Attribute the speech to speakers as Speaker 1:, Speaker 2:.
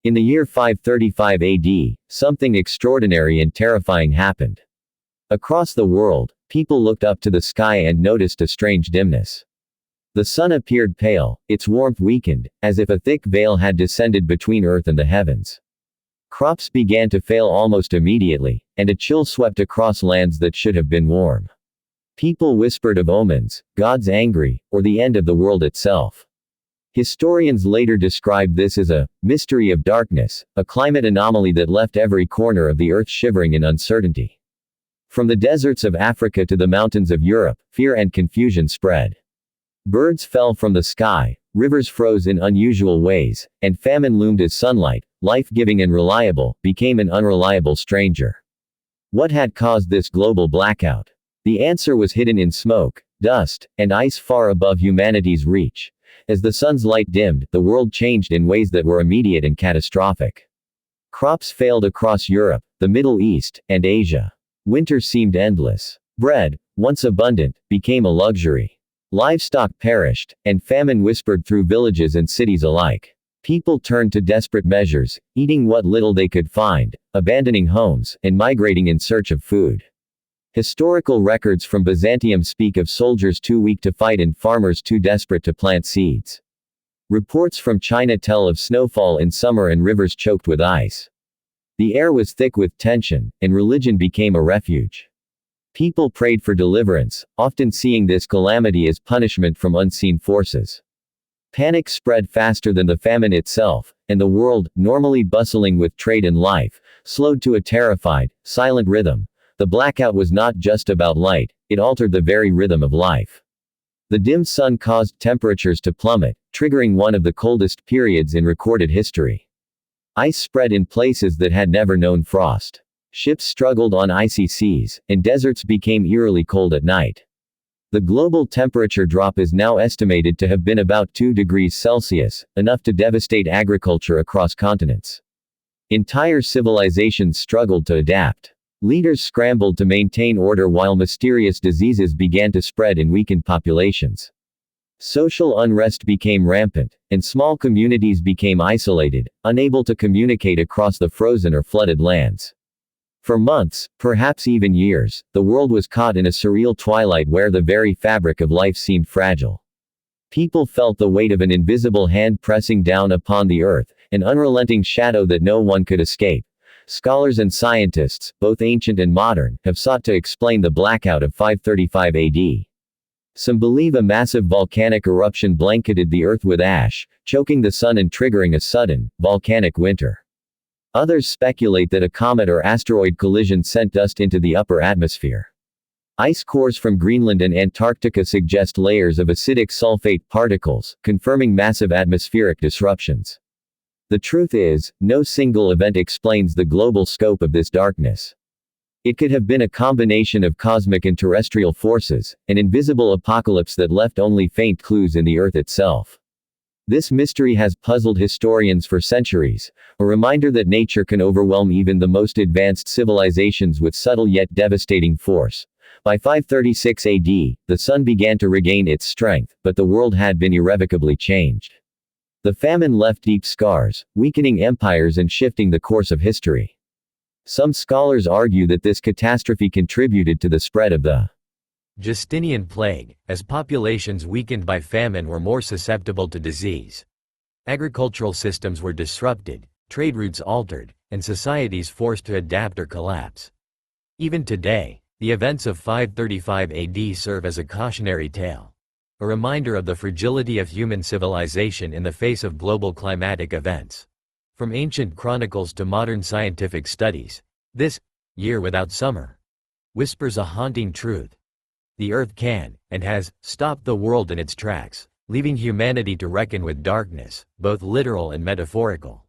Speaker 1: In the year 535 AD, something extraordinary and terrifying happened. Across the world, people looked up to the sky and noticed a strange dimness. The sun appeared pale, its warmth weakened, as if a thick veil had descended between earth and the heavens. Crops began to fail almost immediately, and a chill swept across lands that should have been warm. People whispered of omens, gods angry, or the end of the world itself. Historians later described this as a mystery of darkness, a climate anomaly that left every corner of the earth shivering in uncertainty. From the deserts of Africa to the mountains of Europe, fear and confusion spread. Birds fell from the sky, rivers froze in unusual ways, and famine loomed as sunlight, life-giving and reliable, became an unreliable stranger. What had caused this global blackout? The answer was hidden in smoke, dust, and ice far above humanity's reach. As the sun's light dimmed, the world changed in ways that were immediate and catastrophic. Crops failed across Europe, the Middle East, and Asia. Winter seemed endless. Bread, once abundant, became a luxury. Livestock perished, and famine whispered through villages and cities alike. People turned to desperate measures, eating what little they could find, abandoning homes, and migrating in search of food. Historical records from Byzantium speak of soldiers too weak to fight and farmers too desperate to plant seeds. Reports from China tell of snowfall in summer and rivers choked with ice. The air was thick with tension, and religion became a refuge. People prayed for deliverance, often seeing this calamity as punishment from unseen forces. Panic spread faster than the famine itself, and the world, normally bustling with trade and life, slowed to a terrified, silent rhythm. The blackout was not just about light, it altered the very rhythm of life. The dim sun caused temperatures to plummet, triggering one of the coldest periods in recorded history. Ice spread in places that had never known frost. Ships struggled on icy seas, and deserts became eerily cold at night. The global temperature drop is now estimated to have been about 2 degrees Celsius, enough to devastate agriculture across continents. Entire civilizations struggled to adapt. Leaders scrambled to maintain order while mysterious diseases began to spread in weakened populations. Social unrest became rampant, and small communities became isolated, unable to communicate across the frozen or flooded lands. For months, perhaps even years, the world was caught in a surreal twilight where the very fabric of life seemed fragile. People felt the weight of an invisible hand pressing down upon the earth, an unrelenting shadow that no one could escape. Scholars and scientists, both ancient and modern, have sought to explain the blackout of 535 AD. Some believe a massive volcanic eruption blanketed the earth with ash, choking the sun and triggering a sudden, volcanic winter. Others speculate that a comet or asteroid collision sent dust into the upper atmosphere. Ice cores from Greenland and Antarctica suggest layers of acidic sulfate particles, confirming massive atmospheric disruptions. The truth is, no single event explains the global scope of this darkness. It could have been a combination of cosmic and terrestrial forces, an invisible apocalypse that left only faint clues in the earth itself. This mystery has puzzled historians for centuries, a reminder that nature can overwhelm even the most advanced civilizations with subtle yet devastating force. By 536 AD, the sun began to regain its strength, but the world had been irrevocably changed. The famine left deep scars, weakening empires and shifting the course of history. Some scholars argue that this catastrophe contributed to the spread of the
Speaker 2: Justinian plague, as populations weakened by famine were more susceptible to disease. Agricultural systems were disrupted, trade routes altered, and societies forced to adapt or collapse. Even today, the events of 535 AD serve as a cautionary tale. A reminder of the fragility of human civilization in the face of global climatic events. From ancient chronicles to modern scientific studies, this year without summer whispers a haunting truth. The earth can, and has, stopped the world in its tracks, leaving humanity to reckon with darkness, both literal and metaphorical.